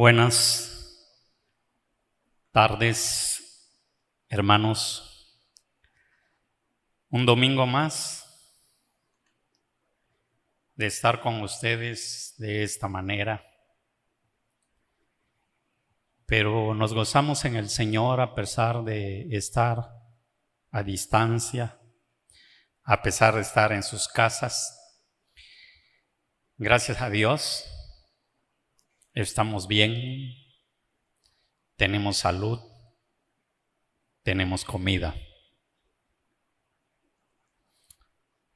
Buenas tardes, hermanos. Un domingo más de estar con ustedes de esta manera. Pero nos gozamos en el Señor a pesar de estar a distancia, a pesar de estar en sus casas. Gracias a Dios, estamos bien, tenemos salud, tenemos comida.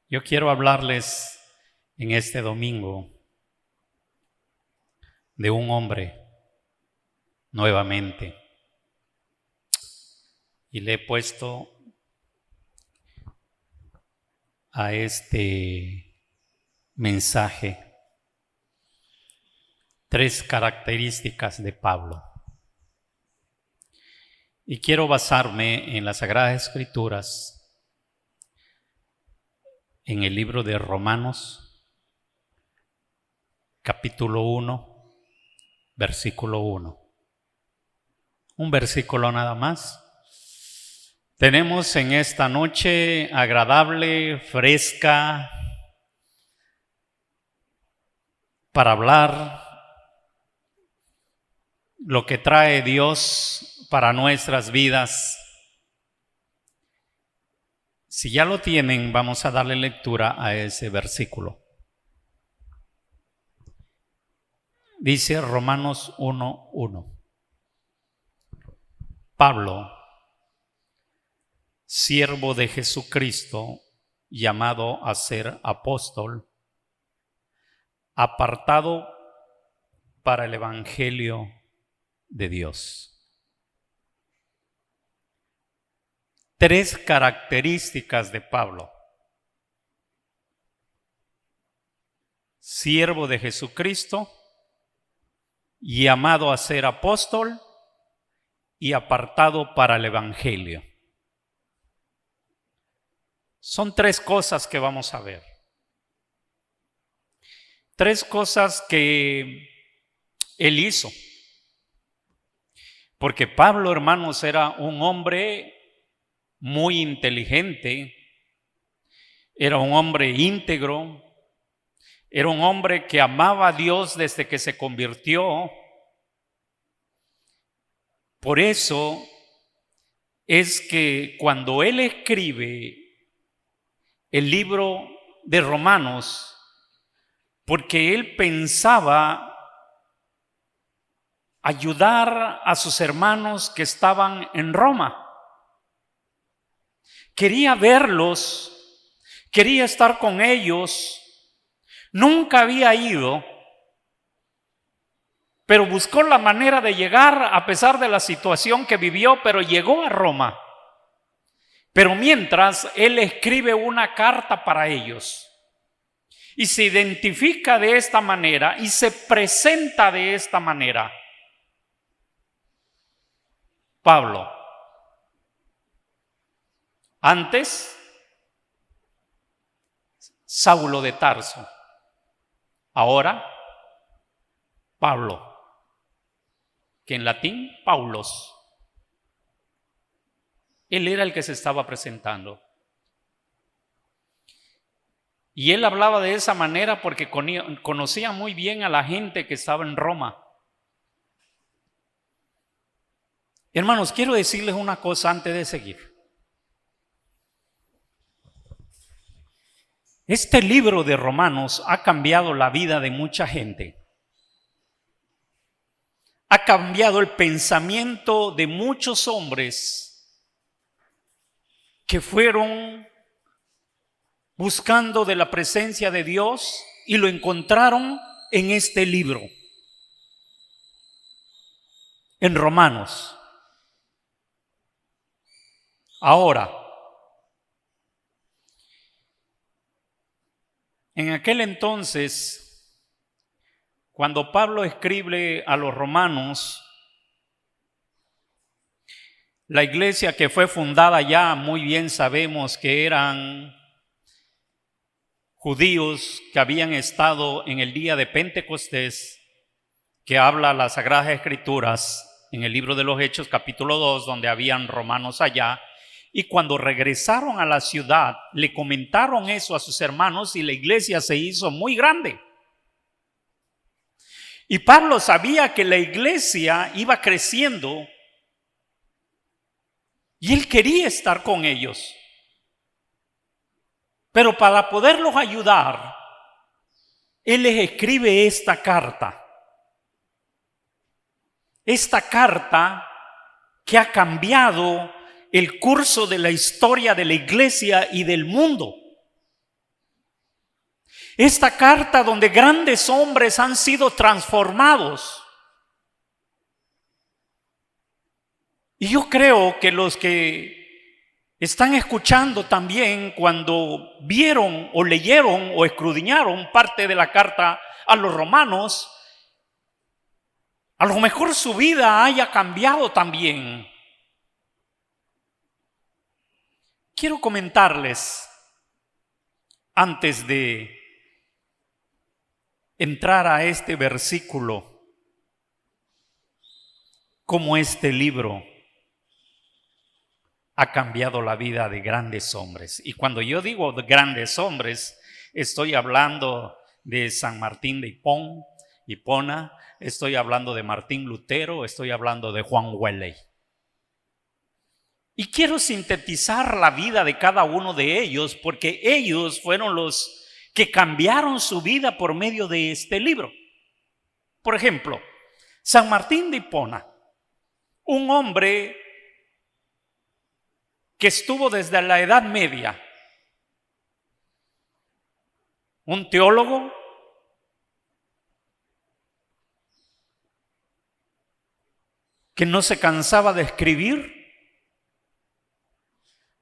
Yo quiero hablarles en este domingo de un hombre nuevamente, y le he puesto a este mensaje 3 características de Pablo. Y quiero basarme en las Sagradas Escrituras, en el libro de Romanos, capítulo 1, versículo 1. Un versículo nada más. Tenemos en esta noche agradable, fresca, para hablar lo que trae Dios para nuestras vidas. Si ya lo tienen, vamos a darle lectura a ese versículo. Dice Romanos 1:1. Pablo, siervo de Jesucristo, llamado a ser apóstol, apartado para el evangelio de Dios. 3 características de Pablo. Siervo de Jesucristo, llamado a ser apóstol y apartado para el evangelio. Son 3 cosas que vamos a ver. 3 cosas que él hizo. Porque Pablo, hermanos, era un hombre muy inteligente, era un hombre íntegro, era un hombre que amaba a Dios desde que se convirtió. Por eso es que cuando él escribe el libro de Romanos, porque él pensaba ayudar a sus hermanos que estaban en Roma. Quería verlos, quería estar con ellos. Nunca había ido, pero buscó la manera de llegar a pesar de la situación que vivió, pero llegó a Roma. Pero mientras, él escribe una carta para ellos y se identifica de esta manera y se presenta de esta manera. Pablo, antes Saulo de Tarso, ahora Pablo, que en latín Paulos. Él era el que se estaba presentando. Y él hablaba de esa manera porque conocía muy bien a la gente que estaba en Roma. Hermanos, quiero decirles una cosa antes de seguir. Este libro de Romanos ha cambiado la vida de mucha gente. Ha cambiado el pensamiento de muchos hombres que fueron buscando de la presencia de Dios y lo encontraron en este libro, en Romanos. Ahora, en aquel entonces, cuando Pablo escribe a los romanos, la iglesia que fue fundada ya, muy bien sabemos que eran judíos que habían estado en el día de Pentecostés, que habla las Sagradas Escrituras en el libro de los Hechos, capítulo 2, donde habían romanos allá, y cuando regresaron a la ciudad, le comentaron eso a sus hermanos y la iglesia se hizo muy grande. Y Pablo sabía que la iglesia iba creciendo y él quería estar con ellos. Pero para poderlos ayudar, él les escribe esta carta. Esta carta que ha cambiado el curso de la historia de la iglesia y del mundo. Esta carta donde grandes hombres han sido transformados. Y yo creo que los que están escuchando también, cuando vieron o leyeron o escudriñaron parte de la carta a los romanos, a lo mejor su vida haya cambiado también. Quiero comentarles, antes de entrar a este versículo, cómo este libro ha cambiado la vida de grandes hombres. Y cuando yo digo de grandes hombres, estoy hablando de San Martín de Hipona, estoy hablando de Martín Lutero, estoy hablando de Juan Wesley. Y quiero sintetizar la vida de cada uno de ellos, porque ellos fueron los que cambiaron su vida por medio de este libro. Por ejemplo, San Martín de Hipona, un hombre que estuvo desde la Edad Media, un teólogo, que no se cansaba de escribir,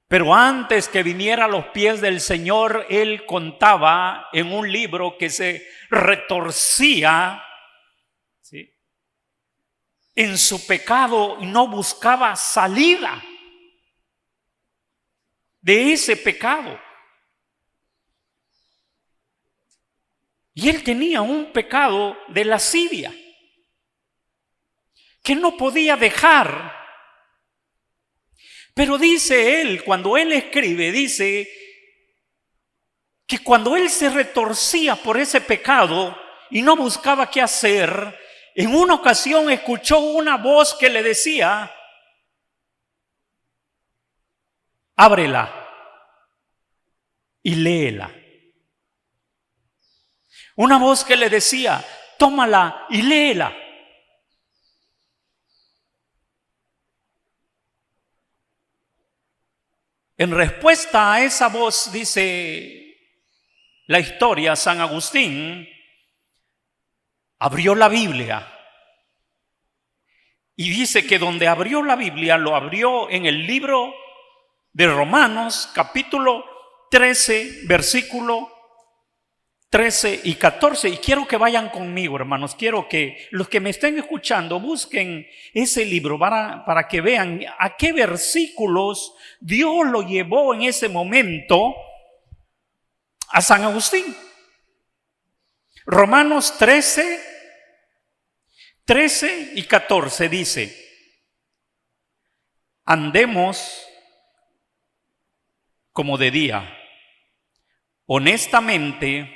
pero antes que viniera a los pies del Señor, él contaba en un libro que se retorcía, ¿sí?, en su pecado y no buscaba salida de ese pecado. Y él tenía un pecado de lascivia que no podía dejar. Pero dice él, cuando él escribe, dice que cuando él se retorcía por ese pecado y no buscaba qué hacer, en una ocasión escuchó una voz que le decía: ábrela y léela. Una voz que le decía: tómala y léela. En respuesta a esa voz, dice la historia, San Agustín abrió la Biblia y dice que donde abrió la Biblia, lo abrió en el libro de Romanos, capítulo 13, versículo 13 y 14. Y quiero que vayan conmigo, hermanos. Quiero que los que me estén escuchando busquen ese libro para que vean a qué versículos Dios lo llevó en ese momento a San Agustín. Romanos 13 y 14 dice: andemos como de día, honestamente,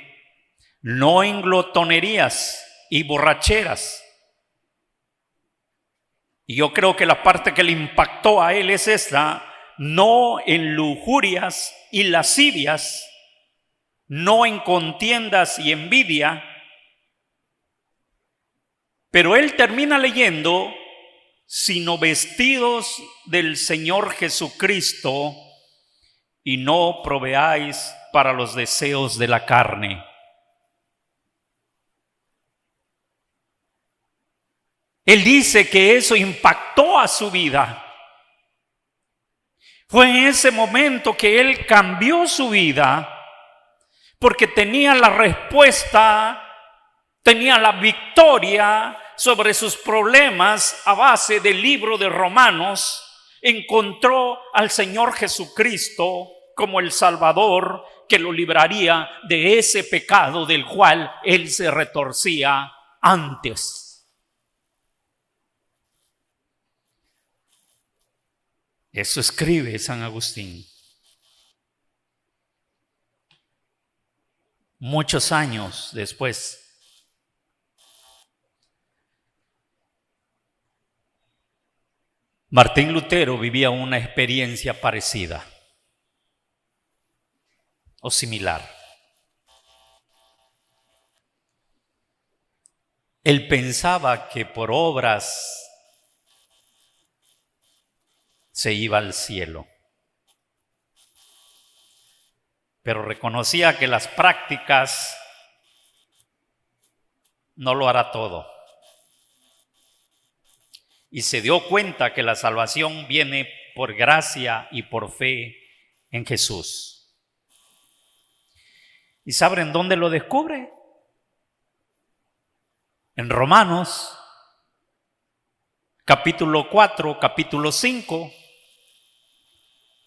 no en glotonerías y borracheras. Y yo creo que la parte que le impactó a él es esta: no en lujurias y lascivias, no en contiendas y envidia. Pero él termina leyendo: sino vestidos del Señor Jesucristo, y no proveáis para los deseos de la carne. Él dice que eso impactó a su vida. Fue en ese momento que él cambió su vida, porque tenía la respuesta, tenía la victoria sobre sus problemas a base del libro de Romanos. Encontró al Señor Jesucristo como el Salvador que lo libraría de ese pecado del cual él se retorcía antes. Eso escribe San Agustín. Muchos años después. Martín Lutero vivía una experiencia parecida o similar. Él pensaba que por obras se iba al cielo, pero reconocía que las prácticas no lo hará todo. Y se dio cuenta que la salvación viene por gracia y por fe en Jesús. ¿Y saben dónde lo descubre? En Romanos, capítulo 4, capítulo 5,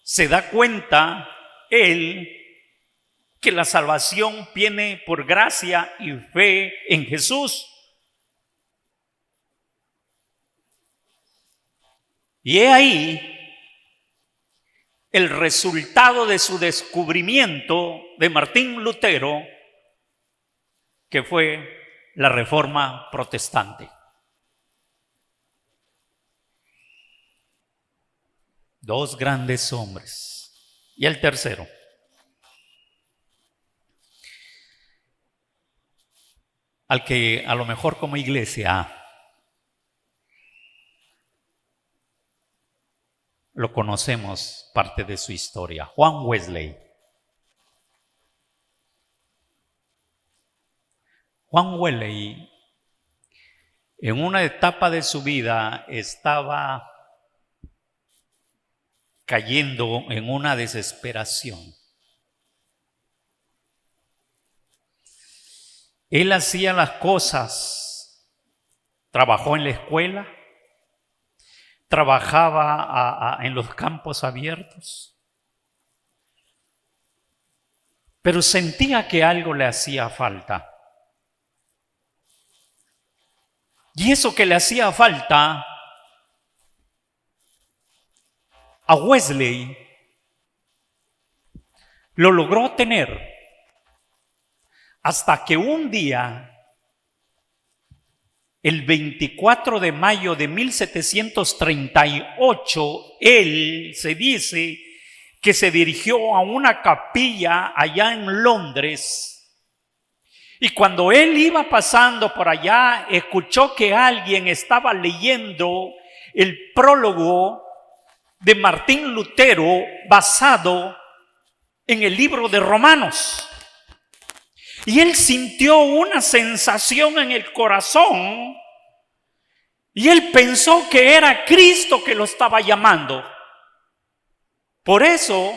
se da cuenta él que la salvación viene por gracia y fe en Jesús. Y he ahí el resultado de su descubrimiento de Martín Lutero, que fue la Reforma Protestante. Dos grandes hombres. Y el tercero. Al que a lo mejor como iglesia lo conocemos parte de su historia, Juan Wesley. Juan Wesley, en una etapa de su vida, estaba cayendo en una desesperación. Él hacía las cosas, trabajó en la escuela, trabajaba en los campos abiertos, pero sentía que algo le hacía falta. Y eso que le hacía falta a Wesley lo logró tener hasta que un día, el 24 de mayo de 1738, él se dice que se dirigió a una capilla allá en Londres. Y cuando él iba pasando por allá, escuchó que alguien estaba leyendo el prólogo de Martín Lutero basado en el libro de Romanos. Y él sintió una sensación en el corazón y él pensó que era Cristo que lo estaba llamando. Por eso,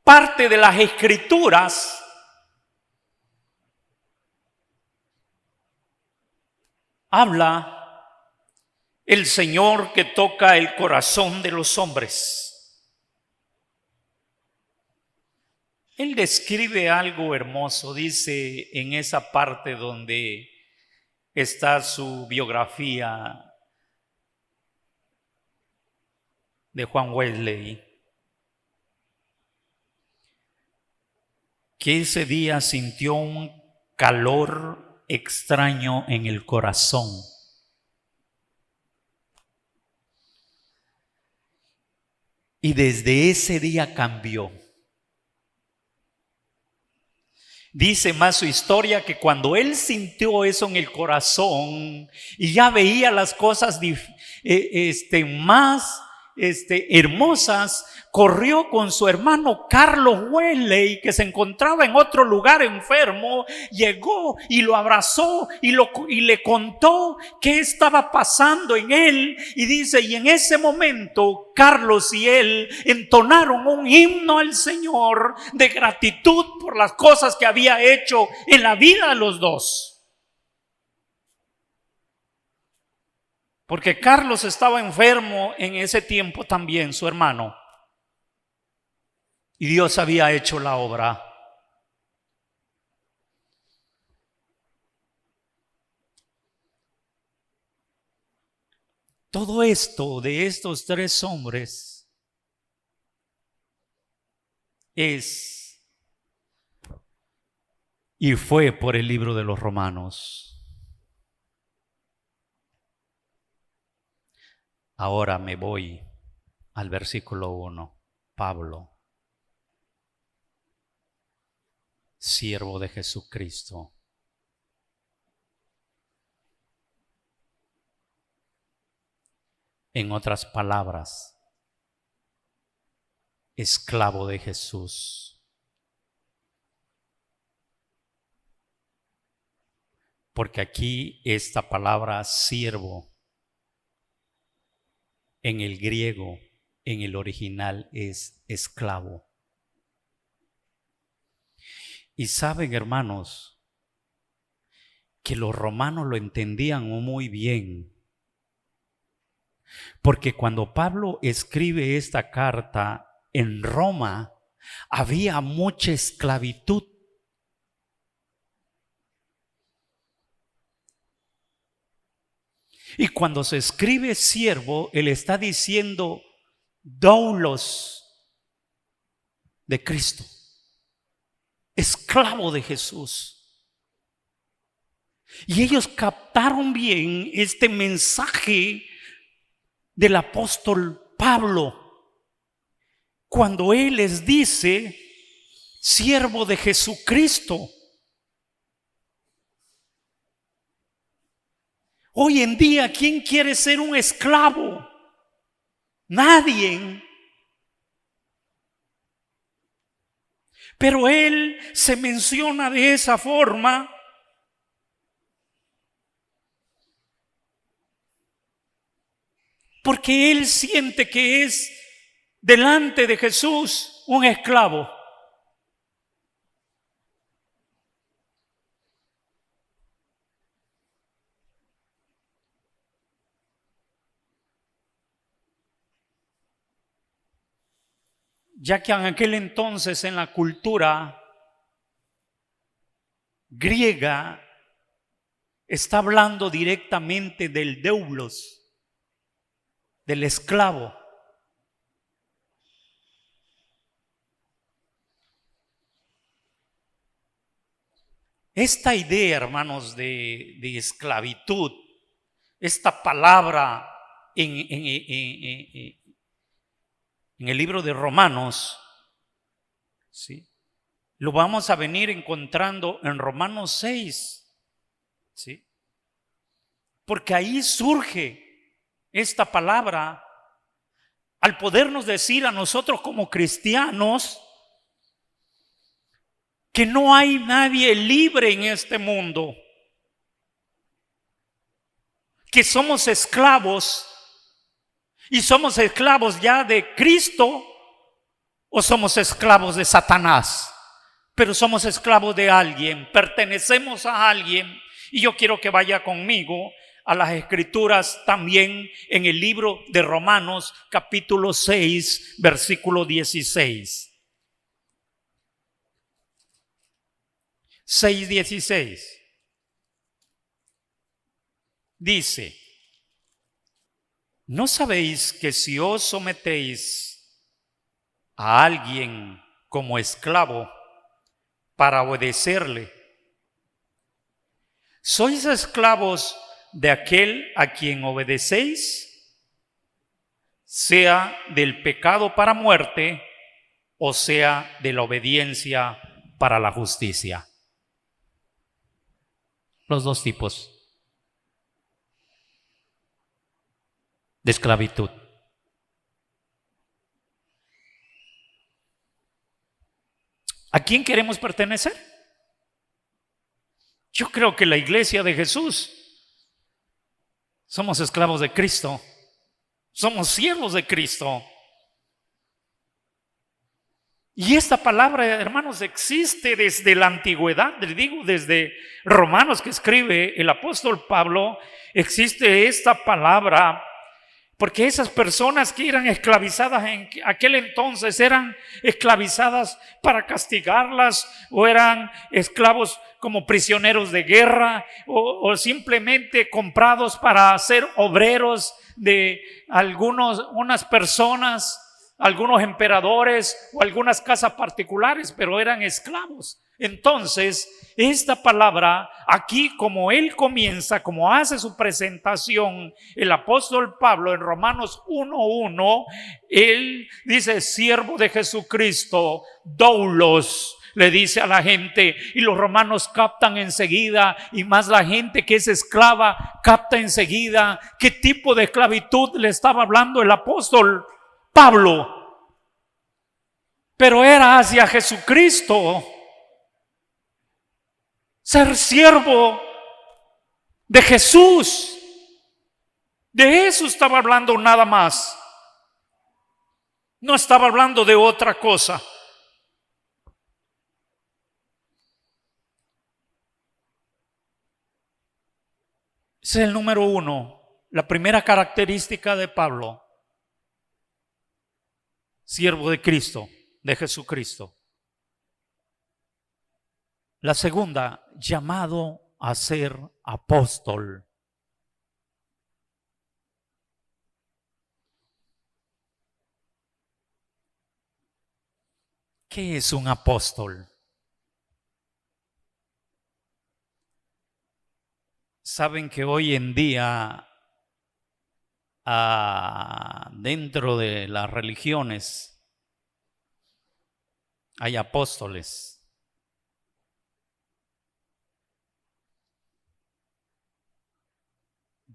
parte de las Escrituras habla el Señor que toca el corazón de los hombres. Él describe algo hermoso, dice en esa parte donde está su biografía de Juan Wesley, que ese día sintió un calor extraño en el corazón. Y desde ese día cambió. Dice más su historia que cuando él sintió eso en el corazón y ya veía las cosas más hermosas, corrió con su hermano Carlos Wesley, que se encontraba en otro lugar enfermo, llegó y lo abrazó y le contó qué estaba pasando en él. Y dice, y en ese momento Carlos y él entonaron un himno al Señor de gratitud por las cosas que había hecho en la vida de los dos. Porque Carlos estaba enfermo en ese tiempo también, su hermano. Y Dios había hecho la obra. Todo esto de estos tres hombres es y fue por el libro de los Romanos. Ahora me voy al versículo 1. Pablo, siervo de Jesucristo, en otras palabras, esclavo de Jesús. Porque aquí esta palabra siervo en el griego, en el original, es esclavo. Y saben, hermanos, que los romanos lo entendían muy bien. Porque cuando Pablo escribe esta carta en Roma, había mucha esclavitud. Y cuando se escribe siervo, él está diciendo doulos de Cristo, esclavo de Jesús. Y ellos captaron bien este mensaje del apóstol Pablo cuando él les dice siervo de Jesucristo. Hoy en día, ¿quién quiere ser un esclavo? Nadie. Pero él se menciona de esa forma porque él siente que es delante de Jesús un esclavo. Ya que en aquel entonces en la cultura griega está hablando directamente del doulos, del esclavo. Esta idea, hermanos, de esclavitud, esta palabra en el libro de Romanos, ¿sí?, lo vamos a venir encontrando en Romanos 6, ¿sí?, porque ahí surge esta palabra al podernos decir a nosotros como cristianos que no hay nadie libre en este mundo, que somos esclavos. ¿Y somos esclavos ya de Cristo o somos esclavos de Satanás? Pero somos esclavos de alguien, pertenecemos a alguien. Y yo quiero que vaya conmigo a las Escrituras también en el libro de Romanos, capítulo 6, versículo 16. 6:16. Dice: ¿no sabéis que si os sometéis a alguien como esclavo para obedecerle, sois esclavos de aquel a quien obedecéis, sea del pecado para muerte o sea de la obediencia para la justicia? Los dos tipos de esclavitud. ¿A quién queremos pertenecer? Yo creo que la iglesia de Jesús somos esclavos de Cristo, somos siervos de Cristo. Y esta palabra, hermanos, existe desde la antigüedad, les digo, desde Romanos que escribe el apóstol Pablo, existe esta palabra. Porque esas personas que eran esclavizadas en aquel entonces eran esclavizadas para castigarlas, o eran esclavos como prisioneros de guerra, o simplemente comprados para ser obreros de unas personas, algunos emperadores o algunas casas particulares, pero eran esclavos. Entonces, esta palabra aquí, como él comienza, como hace su presentación, el apóstol Pablo en Romanos 1:1, él dice: siervo de Jesucristo, doulos, le dice a la gente, y los romanos captan enseguida, y más la gente que es esclava capta enseguida qué tipo de esclavitud le estaba hablando el apóstol Pablo. Pero era hacia Jesucristo. Ser siervo de Jesús. De eso estaba hablando, nada más. No estaba hablando de otra cosa. Ese es el número 1, la primera característica de Pablo. Siervo de Cristo, de Jesucristo. La segunda, llamado a ser apóstol. ¿Qué es un apóstol? Saben que hoy en día, dentro de las religiones, hay apóstoles.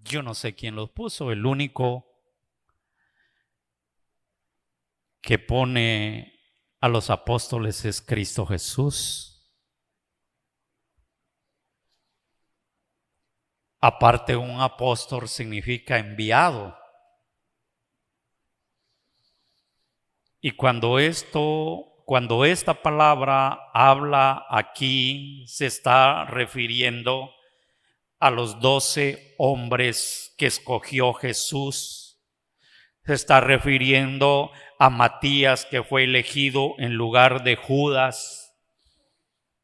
Yo no sé quién los puso, el único que pone a los apóstoles es Cristo Jesús. Aparte, un apóstol significa enviado. Y cuando esta palabra habla aquí, se está refiriendo a los 12 hombres que escogió Jesús. Se está refiriendo a Matías, que fue elegido en lugar de Judas.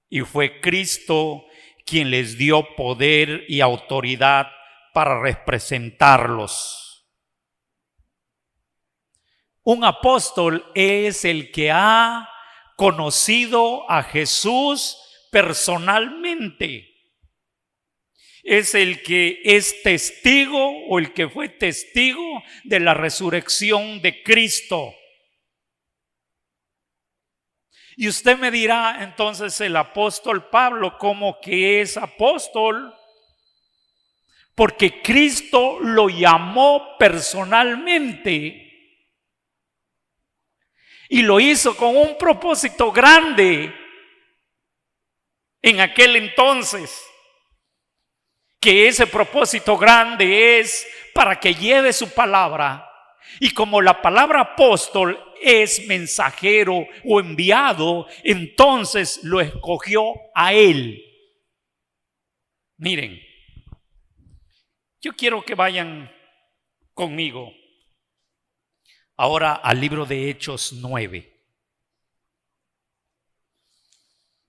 Y fue Cristo quien les dio poder y autoridad para representarlos. Un apóstol es el que ha conocido a Jesús personalmente. Es el que es testigo o el que fue testigo de la resurrección de Cristo. Y usted me dirá, entonces, el apóstol Pablo, ¿cómo que es apóstol? Porque Cristo lo llamó personalmente. Y lo hizo con un propósito grande en aquel entonces. Que ese propósito grande es para que lleve su palabra. Y como la palabra apóstol es mensajero o enviado, entonces lo escogió a él. Miren, yo quiero que vayan conmigo ahora al libro de Hechos 9.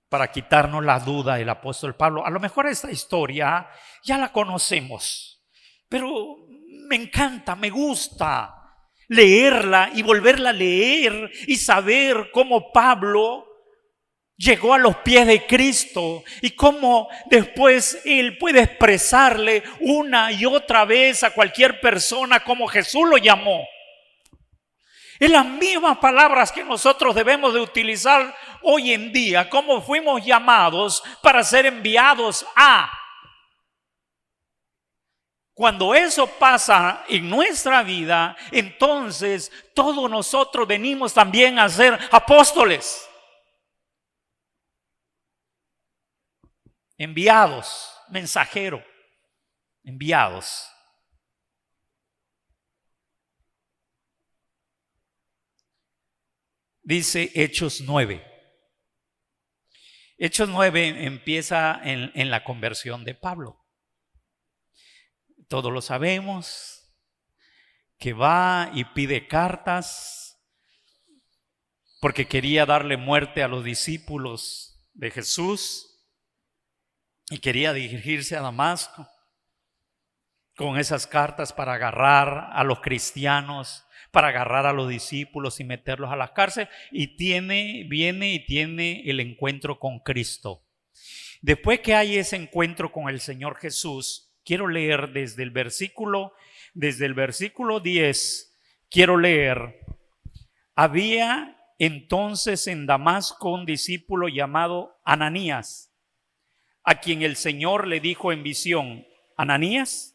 Para quitarnos la duda del apóstol Pablo. A lo mejor esta historia ya la conocemos, pero me encanta, me gusta leerla y volverla a leer y saber cómo Pablo llegó a los pies de Cristo y cómo después él puede expresarle una y otra vez a cualquier persona como Jesús lo llamó. Es las mismas palabras que nosotros debemos de utilizar hoy en día, como fuimos llamados para ser enviados a. Cuando eso pasa en nuestra vida, entonces todos nosotros venimos también a ser apóstoles. Enviados, mensajero, enviados. Dice Hechos 9. Hechos 9 empieza en la conversión de Pablo. Todos lo sabemos, que va y pide cartas porque quería darle muerte a los discípulos de Jesús y quería dirigirse a Damasco con esas cartas para agarrar a los cristianos, para agarrar a los discípulos y meterlos a la cárcel, y viene y tiene el encuentro con Cristo. Después que hay ese encuentro con el Señor Jesús, quiero leer desde el versículo 10, quiero leer: había entonces en Damasco un discípulo llamado Ananías, a quien el Señor le dijo en visión: Ananías.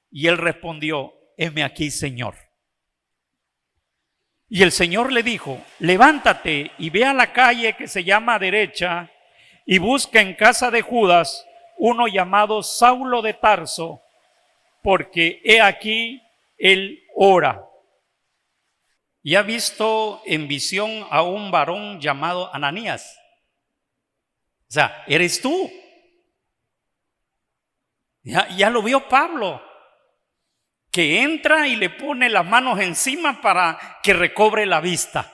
Y él respondió: heme aquí, Señor. Y el Señor le dijo: levántate y ve a la calle que se llama Derecha y busca en casa de Judas uno llamado Saulo de Tarso, porque he aquí él ora. Y ha visto en visión a un varón llamado Ananías. O sea, eres tú. Ya lo vio Pablo, que entra y le pone las manos encima para que recobre la vista.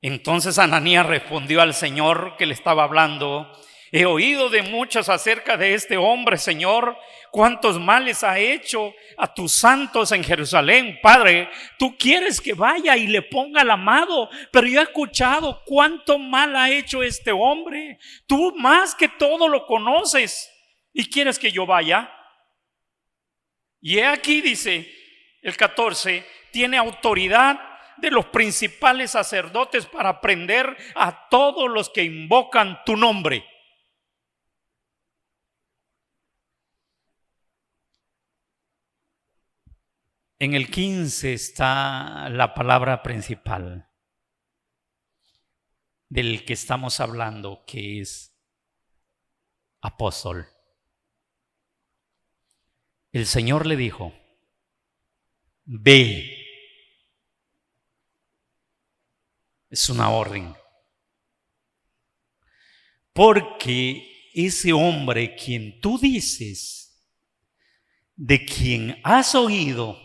Entonces Ananías respondió al Señor que le estaba hablando: he oído de muchos acerca de este hombre, Señor, cuántos males ha hecho a tus santos en Jerusalén. Padre, tú quieres que vaya y le ponga la mano, pero yo he escuchado cuánto mal ha hecho este hombre. Tú más que todo lo conoces y quieres que yo vaya. Y he aquí, dice el 14, tiene autoridad de los principales sacerdotes para prender a todos los que invocan tu nombre. En el 15 está la palabra principal del que estamos hablando, que es apóstol. El Señor le dijo: ve. Es una orden. Porque ese hombre quien tú dices, de quien has oído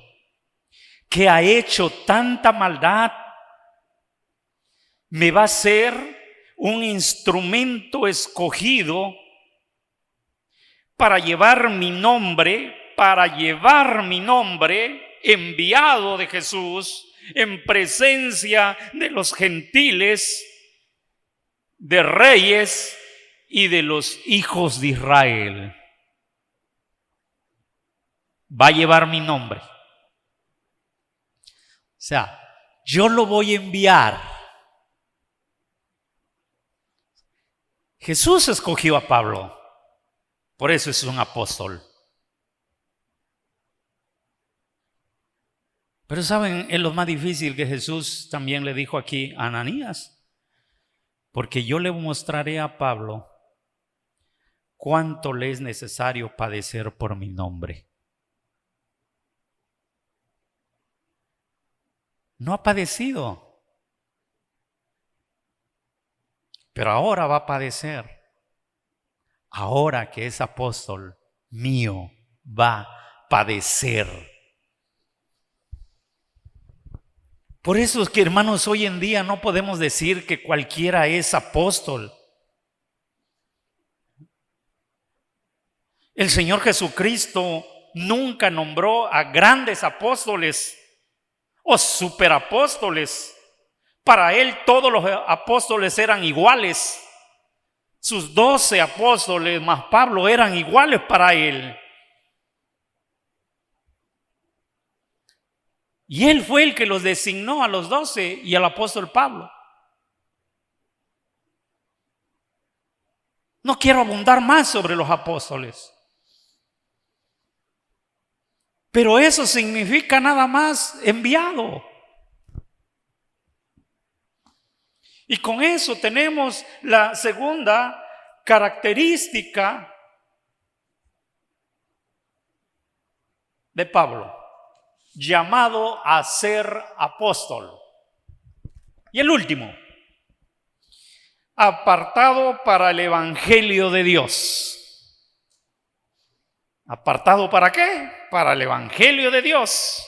que ha hecho tanta maldad, me va a ser un instrumento escogido para llevar mi nombre, enviado de Jesús, en presencia de los gentiles, de reyes y de los hijos de Israel. Va a llevar mi nombre. O sea, yo lo voy a enviar. Jesús escogió a Pablo, por eso es un apóstol. Pero saben, es lo más difícil que Jesús también le dijo aquí a Ananías: porque yo le mostraré a Pablo cuánto le es necesario padecer por mi nombre. No ha padecido, pero ahora va a padecer. Ahora que es apóstol mío, va a padecer. Por eso es que, hermanos, hoy en día no podemos decir que cualquiera es apóstol. El Señor Jesucristo nunca nombró a grandes apóstoles o superapóstoles. Para él todos los apóstoles eran iguales. Sus 12 apóstoles más Pablo eran iguales para él. Y él fue el que los designó a los 12 y al apóstol Pablo. No quiero abundar más sobre los apóstoles, pero eso significa nada más enviado. Y con eso tenemos la segunda característica de Pablo: llamado a ser apóstol. Y el último: apartado para el evangelio de Dios. ¿Apartado para qué? Para el evangelio de Dios.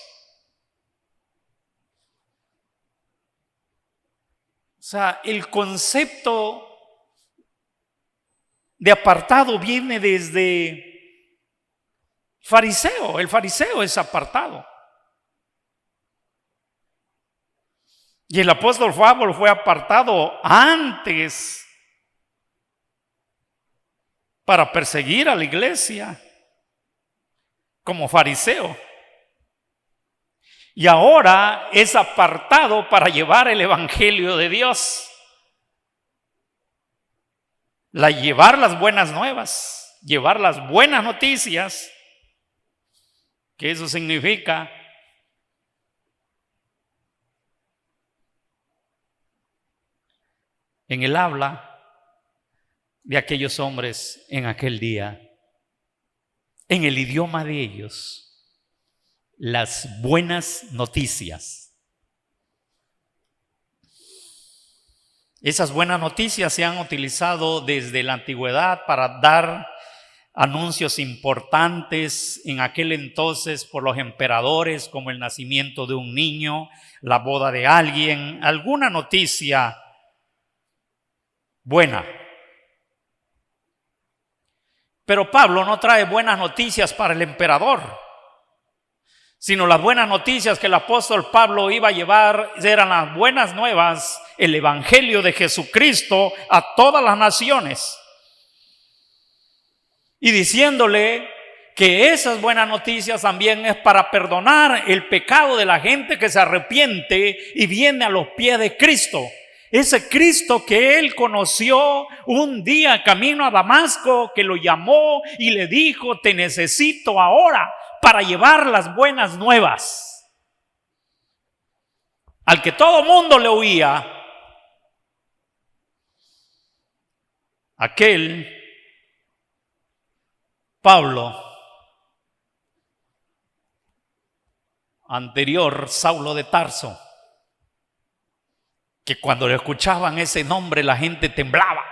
O sea, el concepto de apartado viene desde fariseo. El fariseo es apartado. Y el apóstol Pablo fue apartado antes para perseguir a la iglesia como fariseo. Y ahora es apartado para llevar el evangelio de Dios. Llevar las buenas nuevas, llevar las buenas noticias, que eso significa en el habla de aquellos hombres en aquel día, en el idioma de ellos, las buenas noticias. Esas buenas noticias se han utilizado desde la antigüedad para dar anuncios importantes en aquel entonces por los emperadores, como el nacimiento de un niño, la boda de alguien, alguna noticia buena. Pero Pablo no trae buenas noticias para el emperador, sino las buenas noticias que el apóstol Pablo iba a llevar eran las buenas nuevas, el evangelio de Jesucristo a todas las naciones. Y diciéndole que esas buenas noticias también es para perdonar el pecado de la gente que se arrepiente y viene a los pies de Cristo. Ese Cristo que él conoció un día camino a Damasco, que lo llamó y le dijo: te necesito ahora para llevar las buenas nuevas. Al que todo mundo le oía, aquel Pablo, anterior Saulo de Tarso, que cuando le escuchaban ese nombre la gente temblaba.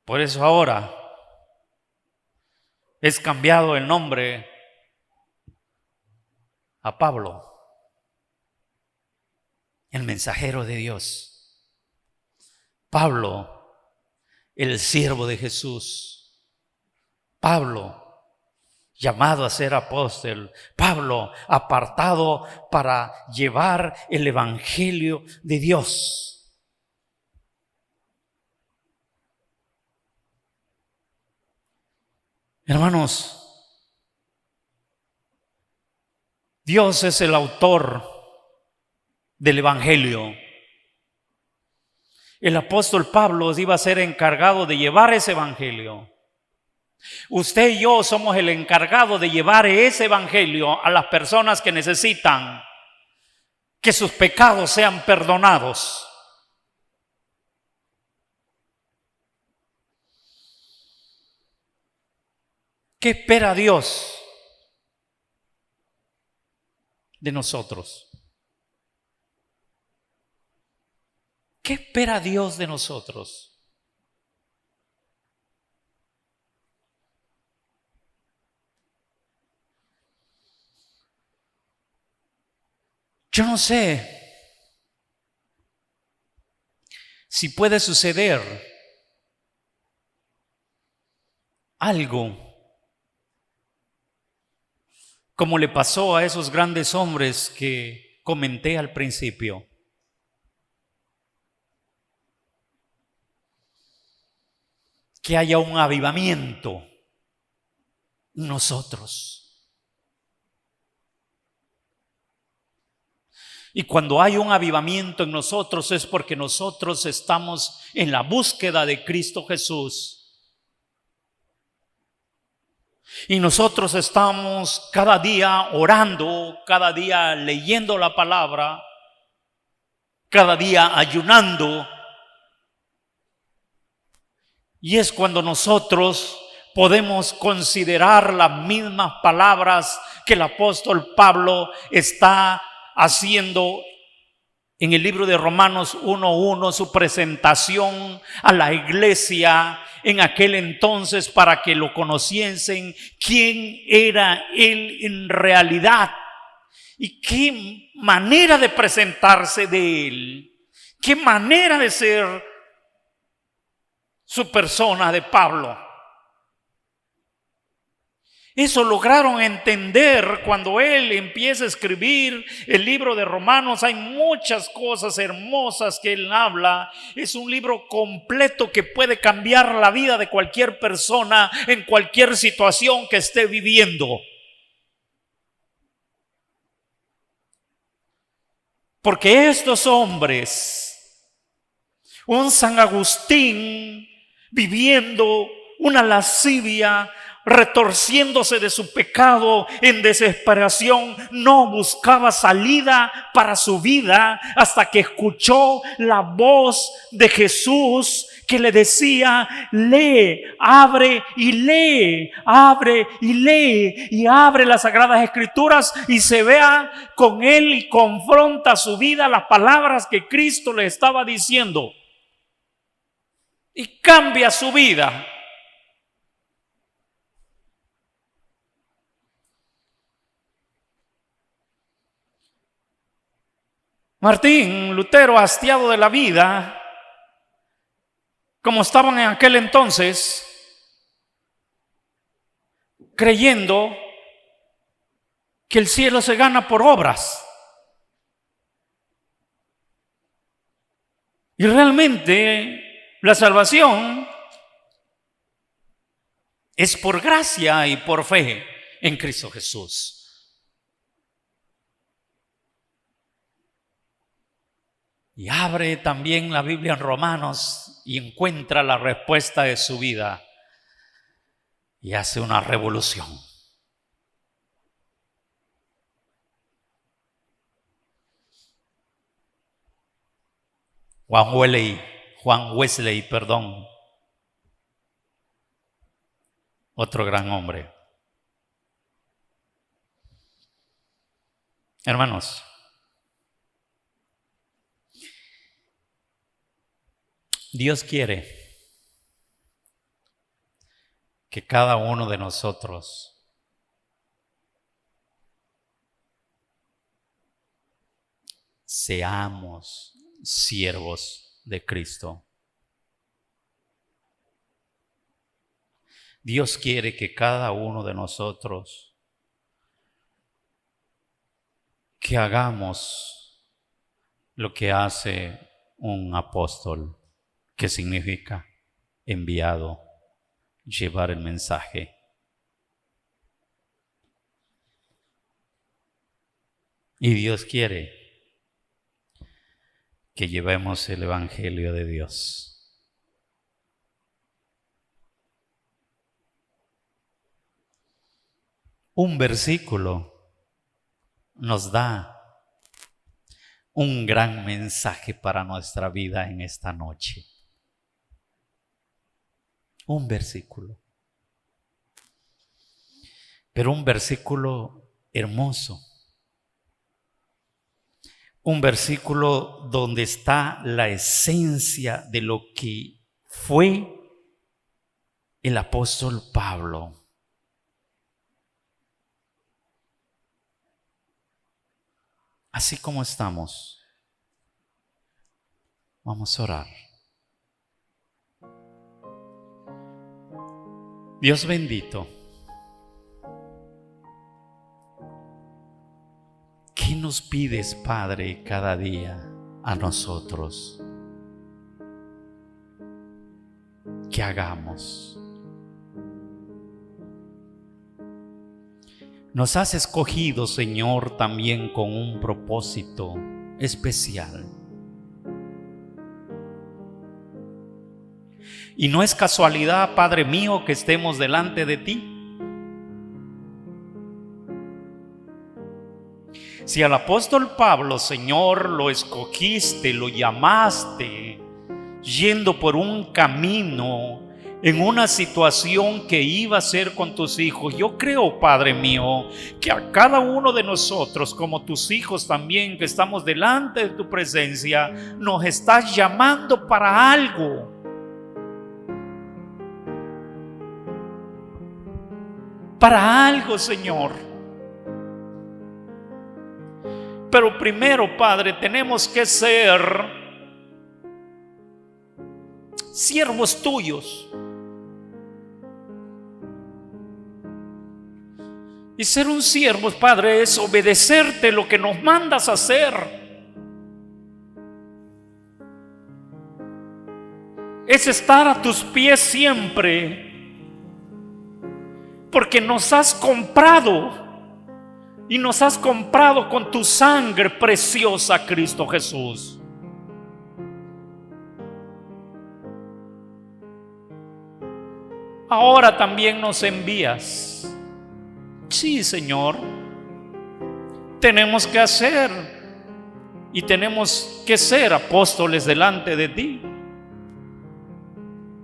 Por eso ahora es cambiado el nombre a Pablo, el mensajero de Dios. Pablo, el siervo de Jesús. Pablo, llamado a ser apóstol. Pablo, apartado para llevar el evangelio de Dios. Hermanos, Dios es el autor del evangelio. El apóstol Pablo iba a ser encargado de llevar ese evangelio. Usted y yo somos el encargado de llevar ese evangelio a las personas que necesitan que sus pecados sean perdonados. ¿Qué espera Dios de nosotros? ¿Qué espera Dios de nosotros? Yo no sé si puede suceder algo como le pasó a esos grandes hombres que comenté al principio. Que haya un avivamiento en nosotros. Y cuando hay un avivamiento en nosotros es porque nosotros estamos en la búsqueda de Cristo Jesús. Y nosotros estamos cada día orando, cada día leyendo la palabra, cada día ayunando. Y es cuando nosotros podemos considerar las mismas palabras que el apóstol Pablo está haciendo en el libro de Romanos 1:1, su presentación a la iglesia en aquel entonces para que lo conociesen, quién era él en realidad y qué manera de presentarse de él, qué manera de ser su persona de Pablo. Eso lograron entender cuando él empieza a escribir el libro de Romanos. Hay muchas cosas hermosas que él habla. Es un libro completo que puede cambiar la vida de cualquier persona en cualquier situación que esté viviendo. Porque estos hombres, un San Agustín viviendo una lascivia, retorciéndose de su pecado en desesperación, no buscaba salida para su vida hasta que escuchó la voz de Jesús que le decía: lee, abre y lee, abre y lee, y abre las Sagradas Escrituras y se vea con él y confronta su vida las palabras que Cristo le estaba diciendo y cambia su vida. Martín Lutero, hastiado de la vida, como estaban en aquel entonces, creyendo que el cielo se gana por obras. Y realmente la salvación es por gracia y por fe en Cristo Jesús. Y abre también la Biblia en Romanos y encuentra la respuesta de su vida y hace una revolución. Juan Wesley, otro gran hombre. Hermanos, Dios quiere que cada uno de nosotros seamos siervos de Cristo. Dios quiere que cada uno de nosotros que hagamos lo que hace un apóstol, que significa enviado, llevar el mensaje. Y Dios quiere que llevemos el Evangelio de Dios. Un versículo nos da un gran mensaje para nuestra vida en esta noche. Un versículo. Pero un versículo hermoso. Un versículo donde está la esencia de lo que fue el apóstol Pablo. Así como estamos, vamos a orar. Dios bendito, ¿qué nos pides, Padre, cada día a nosotros que hagamos? Nos has escogido, Señor, también con un propósito especial. Y no es casualidad, Padre mío, que estemos delante de ti. Si al apóstol Pablo, Señor, lo escogiste, lo llamaste, yendo por un camino en una situación que iba a ser con tus hijos, yo creo, Padre mío, que a cada uno de nosotros, como tus hijos también, que estamos delante de tu presencia, nos estás llamando para algo. Para algo, Señor. Pero primero, Padre, tenemos que ser siervos tuyos. Y ser un siervo, Padre, es obedecerte lo que nos mandas a hacer. Es estar a tus pies siempre, porque nos has comprado, y nos has comprado con tu sangre preciosa, Cristo Jesús. Ahora también nos envías. Sí, Señor, tenemos que hacer y tenemos que ser apóstoles delante de ti,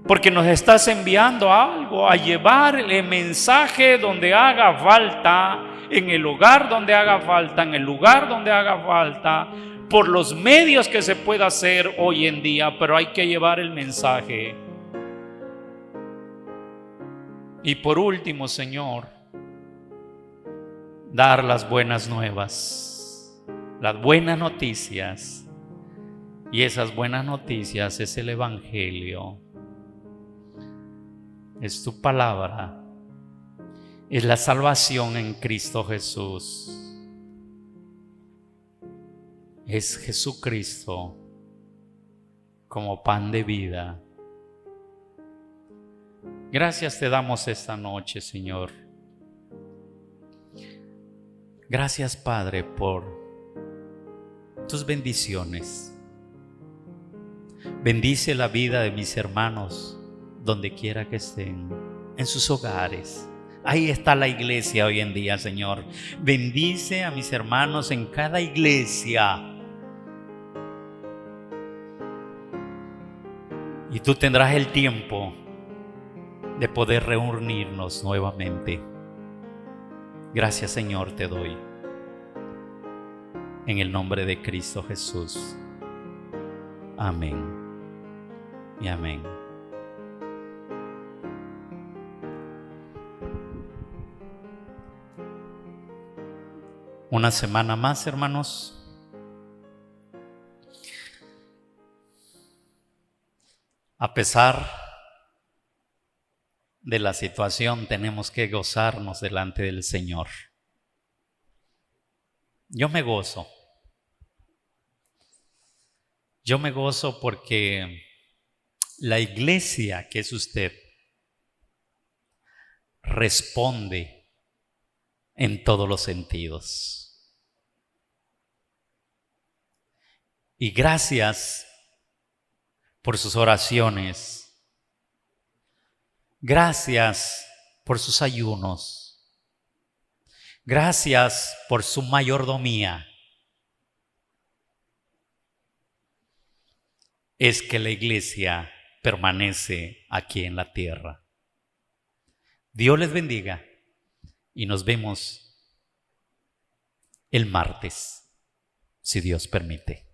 porque nos estás enviando a algo, a llevar el mensaje donde haga falta, en el hogar donde haga falta, en el lugar donde haga falta, por los medios que se pueda hacer hoy en día, pero hay que llevar el mensaje. Y por último, Señor, dar las buenas nuevas, las buenas noticias. Y esas buenas noticias es el Evangelio, es tu palabra, es la salvación en Cristo Jesús. Es Jesucristo como pan de vida. Gracias te damos esta noche, Señor. Gracias, Padre, por tus bendiciones. Bendice la vida de mis hermanos donde quiera que estén, en sus hogares. Ahí está la iglesia hoy en día, Señor. Bendice a mis hermanos en cada iglesia. Y tú tendrás el tiempo de poder reunirnos nuevamente. Gracias, Señor, te doy. En el nombre de Cristo Jesús. Amén y amén. Una semana más, hermanos. A pesar de la situación, tenemos que gozarnos delante del Señor. Yo me gozo. Yo me gozo porque la iglesia que es usted responde en todos los sentidos. Y gracias por sus oraciones. Gracias por sus ayunos. Gracias por su mayordomía. Es que la iglesia permanece aquí en la tierra. Dios les bendiga y nos vemos el martes, si Dios permite.